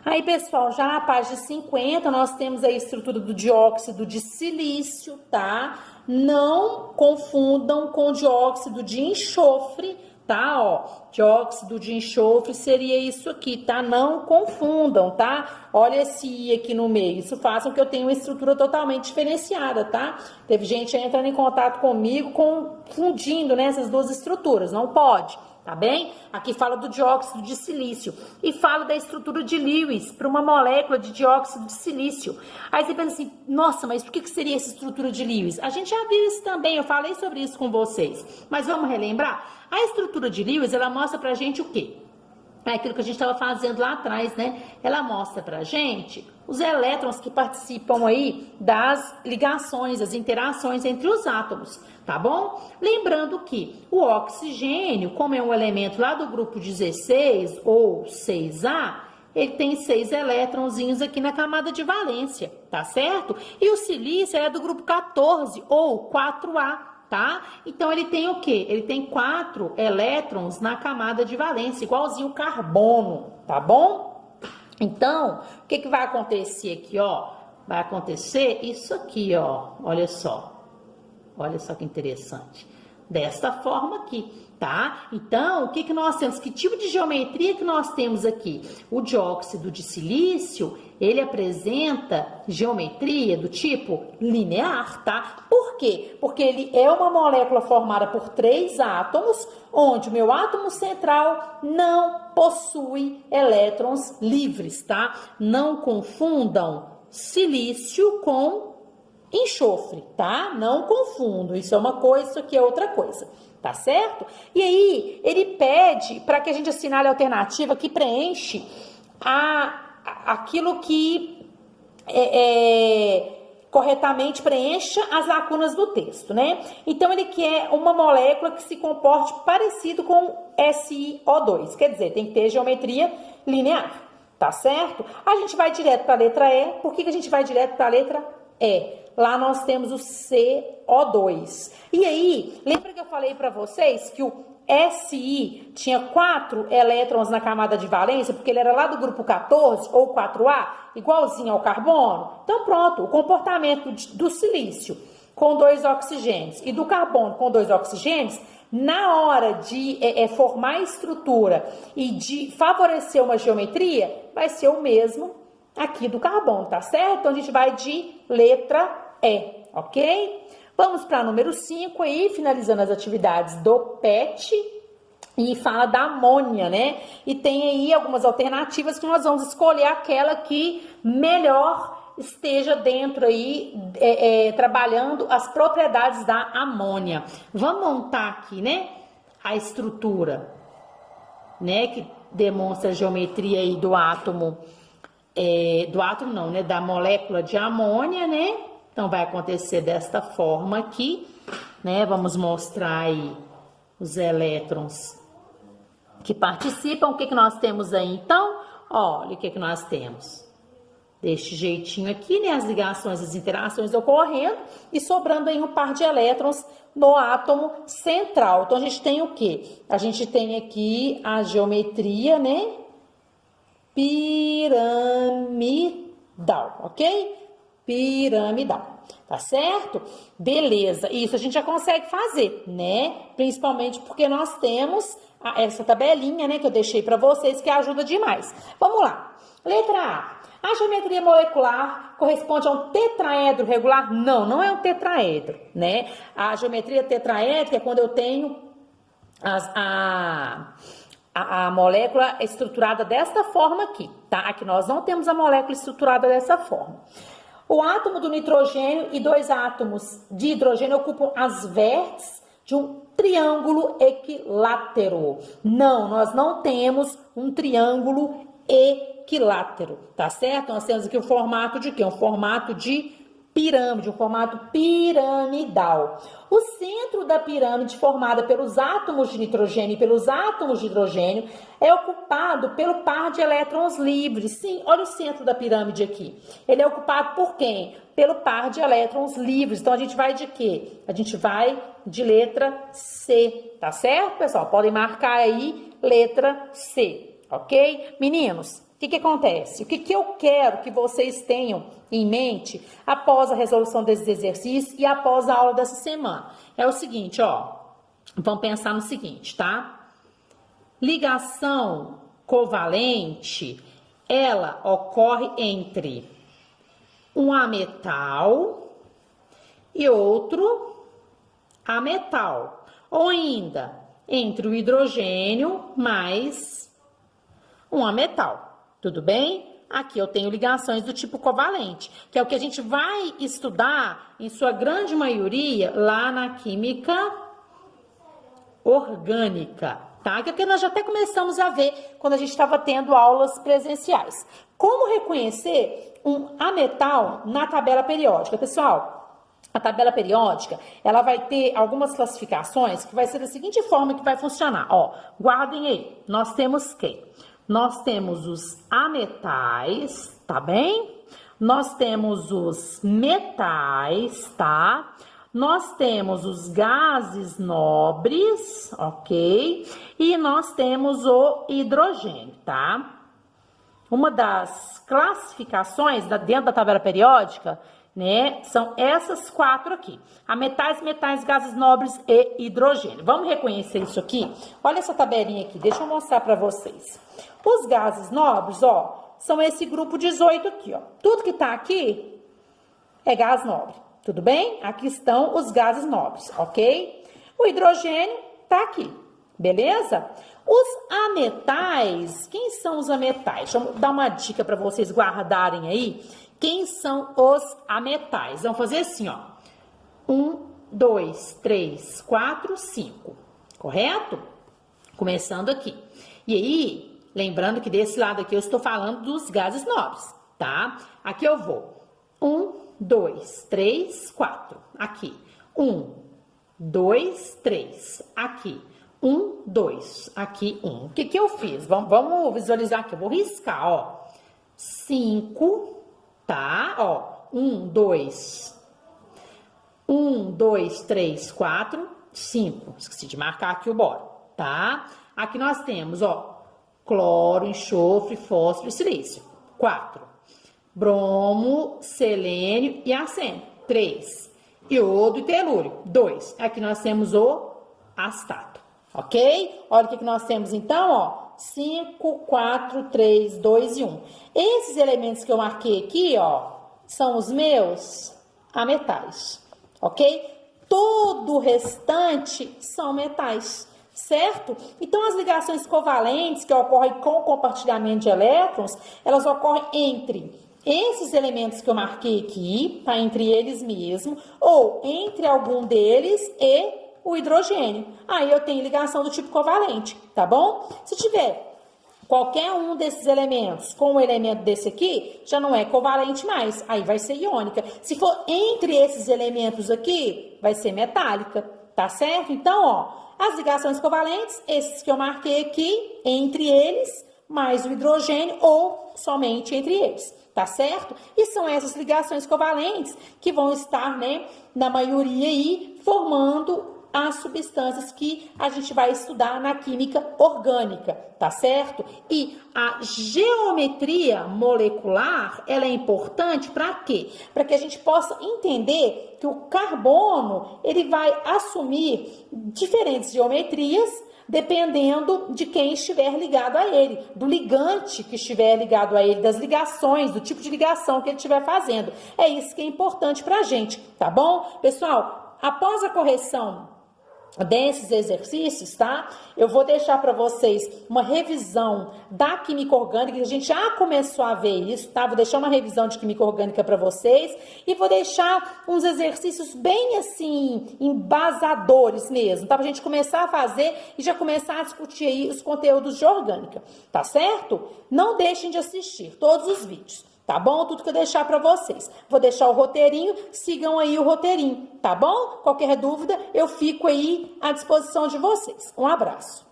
Aí, pessoal, já na página 50, nós temos a estrutura do dióxido de silício, tá? Não confundam com dióxido de enxofre, tá? Ó, dióxido de enxofre seria isso aqui, tá? Não confundam, tá? Olha esse I aqui no meio. Isso faz com que eu tenha uma estrutura totalmente diferenciada, tá? Teve gente entrando em contato comigo confundindo, né, essas duas estruturas. Não pode. Tá bem? Aqui fala do dióxido de silício e fala da estrutura de Lewis para uma molécula de dióxido de silício. Aí você pensa assim, nossa, mas por que seria essa estrutura de Lewis? A gente já viu isso também, eu falei sobre isso com vocês. Mas vamos relembrar? A estrutura de Lewis, ela mostra pra gente o quê? É aquilo que a gente estava fazendo lá atrás, né? Ela mostra pra gente os elétrons que participam aí das ligações, as interações entre os átomos, tá bom? Lembrando que o oxigênio, como é um elemento lá do grupo 16 ou 6A, ele tem 6 elétronzinhos aqui na camada de valência, tá certo? E o silício é do grupo 14 ou 4A. Tá? Então, ele tem o quê? Ele tem 4 elétrons na camada de valência, igualzinho o carbono, tá bom? Então, o que que vai acontecer aqui, ó? Vai acontecer isso aqui, ó. Olha só. Olha só que interessante. Desta forma aqui, tá? Então, o que que nós temos? Que tipo de geometria que nós temos aqui? O dióxido de silício, ele apresenta geometria do tipo linear, tá? Por quê? Porque ele é uma molécula formada por 3 átomos, onde o meu átomo central não possui elétrons livres, tá? Não confundam silício com enxofre, tá? Não confundo, isso é uma coisa, isso aqui é outra coisa, tá certo? E aí, ele pede para que a gente assinale a alternativa que preenche aquilo que corretamente preencha as lacunas do texto, né? Então, ele quer uma molécula que se comporte parecido com SiO2, quer dizer, tem que ter geometria linear, tá certo? A gente vai direto para a letra E. Por que a gente vai direto para a letra E? Lá nós temos o CO2. E aí, lembra que eu falei para vocês que o Si tinha 4 elétrons na camada de valência, porque ele era lá do grupo 14 ou 4A, igualzinho ao carbono? Então pronto, o comportamento do silício com 2 oxigênios e do carbono com 2 oxigênios, na hora de formar a estrutura e de favorecer uma geometria, vai ser o mesmo aqui do carbono, tá certo? Então a gente vai de letra E, ok? Vamos para número 5 aí, finalizando as atividades do PET, e fala da amônia, né? E tem aí algumas alternativas que nós vamos escolher aquela que melhor esteja dentro aí, trabalhando as propriedades da amônia. Vamos montar aqui, né, a estrutura, né, que demonstra a geometria aí do átomo, da molécula de amônia, né? Então, vai acontecer desta forma aqui, né? Vamos mostrar aí os elétrons que participam. O que que nós temos aí, então? Olha o que que nós temos. Deste jeitinho aqui, né? As ligações, as interações ocorrendo e sobrando aí um par de elétrons no átomo central. Então, a gente tem o quê? A gente tem aqui a geometria, né? Piramidal, ok? Piramidal, tá certo? Beleza, isso a gente já consegue fazer, né? Principalmente porque nós temos essa tabelinha, né, que eu deixei para vocês, que ajuda demais. Vamos lá. Letra A. A geometria molecular corresponde a um tetraedro regular? Não, não é um tetraedro, né? A geometria tetraédrica é quando eu tenho a molécula estruturada desta forma aqui, tá? Aqui nós não temos a molécula estruturada dessa forma. O átomo do nitrogênio e 2 átomos de hidrogênio ocupam as vértices de um triângulo equilátero. Não, nós não temos um triângulo equilátero, tá certo? Nós temos aqui o formato de quê? Um formato de pirâmide, um formato piramidal. O centro da pirâmide, formada pelos átomos de nitrogênio e pelos átomos de hidrogênio, é ocupado pelo par de elétrons livres. Sim, olha o centro da pirâmide aqui. Ele é ocupado por quem? Pelo par de elétrons livres. Então, a gente vai de quê? A gente vai de letra C, tá certo, pessoal? Podem marcar aí letra C, ok? Meninos, O que acontece? O que eu quero que vocês tenham em mente após a resolução desses exercícios e após a aula dessa semana? É o seguinte, ó. Vamos pensar no seguinte, tá? Ligação covalente, ela ocorre entre um ametal e outro ametal. Ou ainda, entre o hidrogênio mais um ametal. Tudo bem? Aqui eu tenho ligações do tipo covalente, que é o que a gente vai estudar, em sua grande maioria, lá na química orgânica, tá? Que é o que nós já até começamos a ver quando a gente estava tendo aulas presenciais. Como reconhecer um ametal na tabela periódica? Pessoal, a tabela periódica, ela vai ter algumas classificações que vai ser da seguinte forma que vai funcionar. Ó, guardem aí, nós temos quem? Nós temos os ametais, tá bem? Nós temos os metais, tá? Nós temos os gases nobres, ok? E nós temos o hidrogênio, tá? Uma das classificações dentro da tabela periódica, né, são essas 4 aqui. Ametais, metais, gases nobres e hidrogênio. Vamos reconhecer isso aqui? Olha essa tabelinha aqui, deixa eu mostrar para vocês. Os gases nobres, ó, são esse grupo 18 aqui, ó. Tudo que tá aqui é gás nobre, tudo bem? Aqui estão os gases nobres, ok? O hidrogênio tá aqui, beleza? Os ametais, quem são os ametais? Deixa eu dar uma dica para vocês guardarem aí. Quem são os ametais? Vamos fazer assim, ó. 1, 2, 3, 4, 5. Correto? Começando aqui. E aí, lembrando que desse lado aqui eu estou falando dos gases nobres, tá? Aqui eu vou. 1, 2, 3, 4. Aqui. 1, 2, 3. Aqui. 1, 2. Aqui, 1. O que eu fiz? Vamos visualizar aqui. Eu vou riscar, ó. 5. Tá, ó, 1, 2, 3, 4, 5. Esqueci de marcar aqui o boro, tá? Aqui nós temos, ó, cloro, enxofre, fósforo e silício. 4. Bromo, selênio e arsênio. 3. Iodo e telúrio. 2. Aqui nós temos o astato, ok? Olha o que nós temos então, ó. 5, 4, 3, 2 e 1. Esses elementos que eu marquei aqui, ó, são os meus ametais, ok? Todo o restante são metais, certo? Então, as ligações covalentes que ocorrem com o compartilhamento de elétrons, elas ocorrem entre esses elementos que eu marquei aqui, tá? Entre eles mesmo, ou entre algum deles e o hidrogênio. Aí eu tenho ligação do tipo covalente, tá bom? Se tiver qualquer um desses elementos com um elemento desse aqui, já não é covalente mais, aí vai ser iônica. Se for entre esses elementos aqui, vai ser metálica, tá certo? Então, ó, as ligações covalentes, esses que eu marquei aqui, entre eles, mais o hidrogênio ou somente entre eles, tá certo? E são essas ligações covalentes que vão estar, né, na maioria aí, formando as substâncias que a gente vai estudar na química orgânica, tá certo? E a geometria molecular, ela é importante para quê? Para que a gente possa entender que o carbono, ele vai assumir diferentes geometrias dependendo de quem estiver ligado a ele, do ligante que estiver ligado a ele, das ligações, do tipo de ligação que ele estiver fazendo. É isso que é importante para a gente, tá bom? Pessoal, após a correção desses exercícios, tá? Eu vou deixar para vocês uma revisão da química orgânica, que a gente já começou a ver isso, tá? Vou deixar uma revisão de química orgânica para vocês e vou deixar uns exercícios bem assim, embasadores mesmo, tá? Pra gente começar a fazer e já começar a discutir aí os conteúdos de orgânica, tá certo? Não deixem de assistir todos os vídeos. Tá bom? Tudo que eu deixar para vocês. Vou deixar o roteirinho, sigam aí o roteirinho, tá bom? Qualquer dúvida, eu fico aí à disposição de vocês. Um abraço.